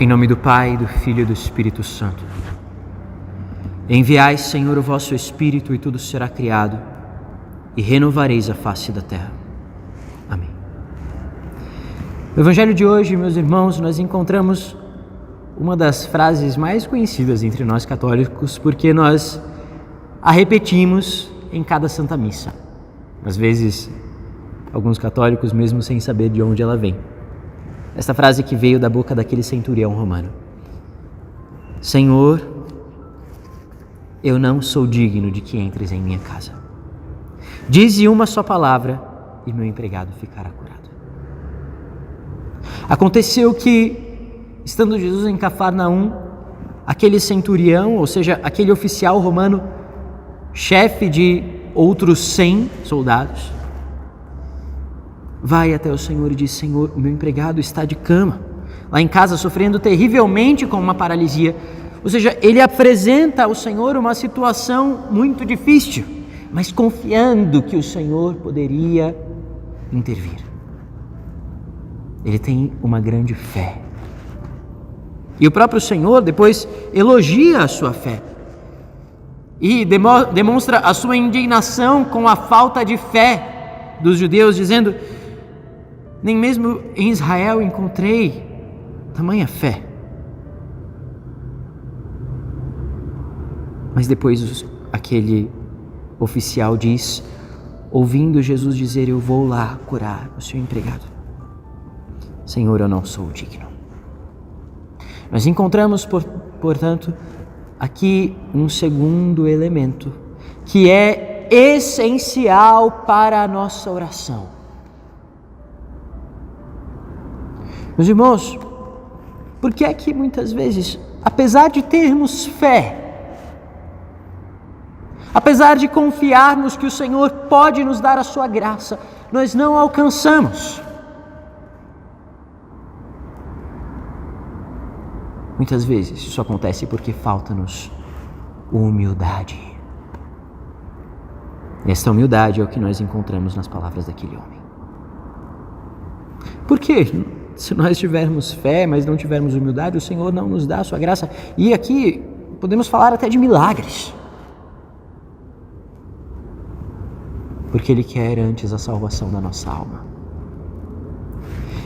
Em nome do Pai, do Filho e do Espírito Santo. Enviai, Senhor, o vosso Espírito, e tudo será criado, e renovareis a face da terra. Amém. No Evangelho de hoje, meus irmãos, nós encontramos uma das frases mais conhecidas entre nós católicos, porque nós a repetimos em cada Santa Missa. Às vezes, alguns católicos mesmo sem saber de onde ela vem. Esta frase que veio da boca daquele centurião romano: Senhor, eu não sou digno de que entres em minha casa. Dize uma só palavra e meu empregado ficará curado. Aconteceu que, estando Jesus em Cafarnaum, aquele centurião, ou seja, aquele oficial romano, chefe de outros 100 soldados, vai até o Senhor e diz: Senhor, o meu empregado está de cama, lá em casa, sofrendo terrivelmente com uma paralisia. Ou seja, ele apresenta ao Senhor uma situação muito difícil, mas confiando que o Senhor poderia intervir. Ele tem uma grande fé. E o próprio Senhor depois elogia a sua fé e demonstra a sua indignação com a falta de fé dos judeus, dizendo: nem mesmo em Israel encontrei tamanha fé. Mas depois aquele oficial diz, ouvindo Jesus dizer: eu vou lá curar o seu empregado: Senhor, eu não sou digno. Nós encontramos, portanto, aqui um segundo elemento que é essencial para a nossa oração. Meus irmãos, por que é que muitas vezes, apesar de termos fé, apesar de confiarmos que o Senhor pode nos dar a sua graça, nós não alcançamos? Muitas vezes isso acontece porque falta-nos humildade. Esta humildade é o que nós encontramos nas palavras daquele homem. Por quê? Se nós tivermos fé, mas não tivermos humildade, o Senhor não nos dá a sua graça. E aqui podemos falar até de milagres. Porque Ele quer antes a salvação da nossa alma.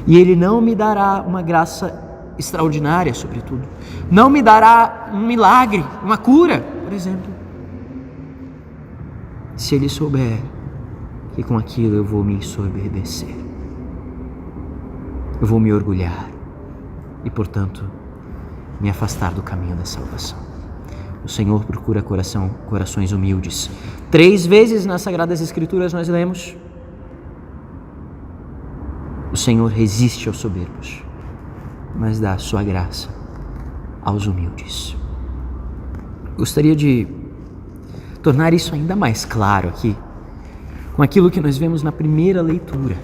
E Ele não me dará uma graça extraordinária, sobretudo. Não me dará um milagre, uma cura, por exemplo, se Ele souber que com aquilo eu vou me ensoberbecer. Eu vou me orgulhar e, portanto, me afastar do caminho da salvação. O Senhor procura corações humildes. 3 vezes nas Sagradas Escrituras nós lemos: o Senhor resiste aos soberbos, mas dá a sua graça aos humildes. Gostaria de tornar isso ainda mais claro aqui, com aquilo que nós vemos na primeira leitura.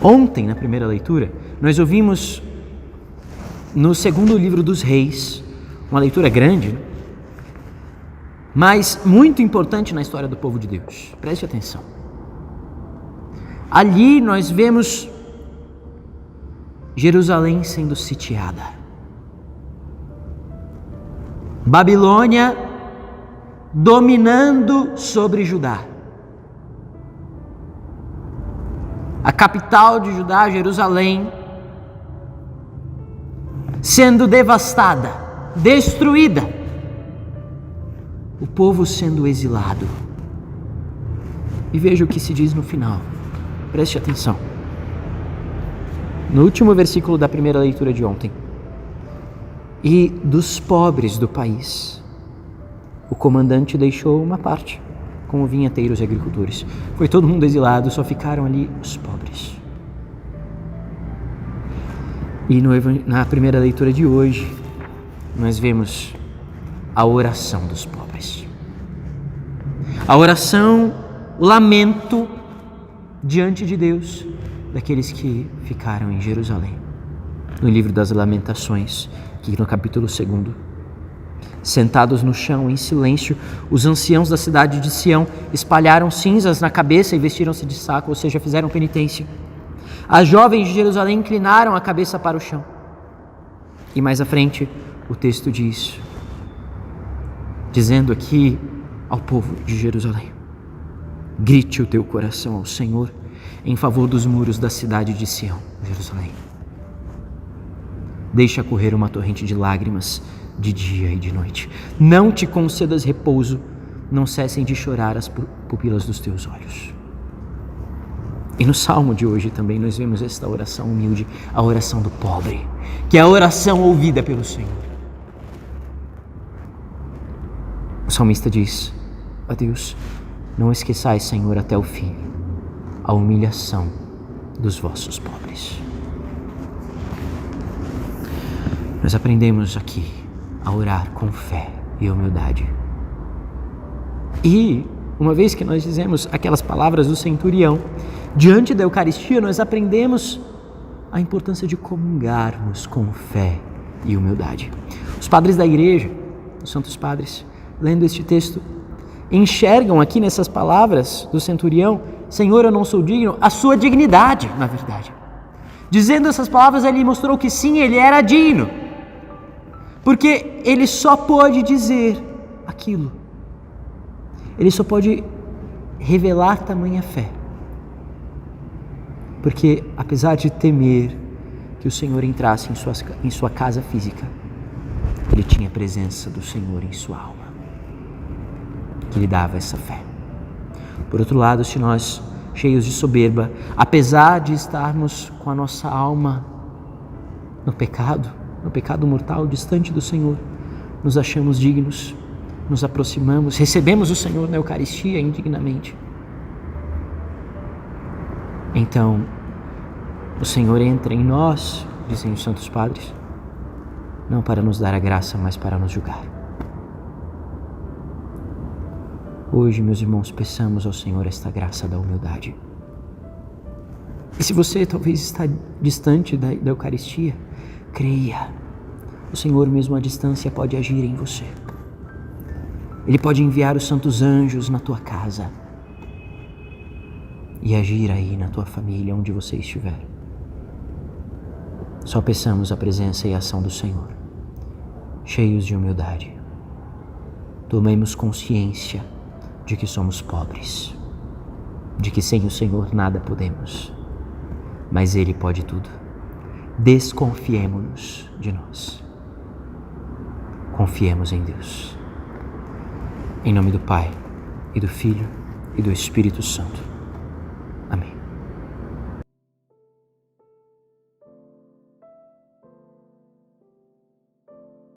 Ontem, na primeira leitura, nós ouvimos no segundo livro dos Reis, uma leitura grande, mas muito importante na história do povo de Deus. Preste atenção. Ali nós vemos Jerusalém sendo sitiada, Babilônia dominando sobre Judá. A capital de Judá, Jerusalém, sendo devastada, destruída, o povo sendo exilado. E veja o que se diz no final, preste atenção. No último versículo da primeira leitura de ontem: e dos pobres do país, o comandante deixou uma parte, com vinheteiros e agricultores. Foi todo mundo exilado, só ficaram ali os pobres. E na primeira leitura de hoje, nós vemos a oração dos pobres. A oração, o lamento diante de Deus daqueles que ficaram em Jerusalém. No livro das Lamentações, aqui no capítulo 2. Sentados no chão, em silêncio, os anciãos da cidade de Sião espalharam cinzas na cabeça e vestiram-se de saco, ou seja, fizeram penitência. As jovens de Jerusalém inclinaram a cabeça para o chão. E mais à frente, o texto diz, dizendo aqui ao povo de Jerusalém: grite o teu coração ao Senhor em favor dos muros da cidade de Sião, Jerusalém. Deixa correr uma torrente de lágrimas de dia e de noite. Não te concedas repouso, não cessem de chorar as pupilas dos teus olhos. E no salmo de hoje também nós vemos esta oração humilde, a oração do pobre, que é a oração ouvida pelo Senhor. O salmista diz: ó Deus, não esqueçais, Senhor, até o fim, a humilhação dos vossos pobres. Nós aprendemos aqui a orar com fé e humildade. E, uma vez que nós dizemos aquelas palavras do centurião, diante da Eucaristia, nós aprendemos a importância de comungarmos com fé e humildade. Os padres da igreja, os santos padres, lendo este texto, enxergam aqui nessas palavras do centurião: Senhor, eu não sou digno, a sua dignidade, na verdade. Dizendo essas palavras, ele mostrou que sim, ele era digno, porque ele só pode dizer aquilo. Ele só pode revelar tamanha fé, porque apesar de temer que o Senhor entrasse em sua casa física, ele tinha a presença do Senhor em sua alma, que lhe dava essa fé. Por outro lado, se nós, cheios de soberba, apesar de estarmos com a nossa alma no pecado mortal, distante do Senhor, nos achamos dignos, nos aproximamos, recebemos o Senhor na Eucaristia indignamente, então o Senhor entra em nós, dizem os santos padres, não para nos dar a graça, mas para nos julgar. Hoje, meus irmãos, peçamos ao Senhor esta graça da humildade. E se você talvez está distante da Eucaristia, creia, o Senhor mesmo à distância pode agir em você. Ele pode enviar os santos anjos na tua casa e agir aí na tua família, onde você estiver. Só peçamos a presença e a ação do Senhor, cheios de humildade. Tomemos consciência de que somos pobres, de que sem o Senhor nada podemos, mas Ele pode tudo. Desconfiemo-nos de nós. Confiemos em Deus. Em nome do Pai, e do Filho, e do Espírito Santo.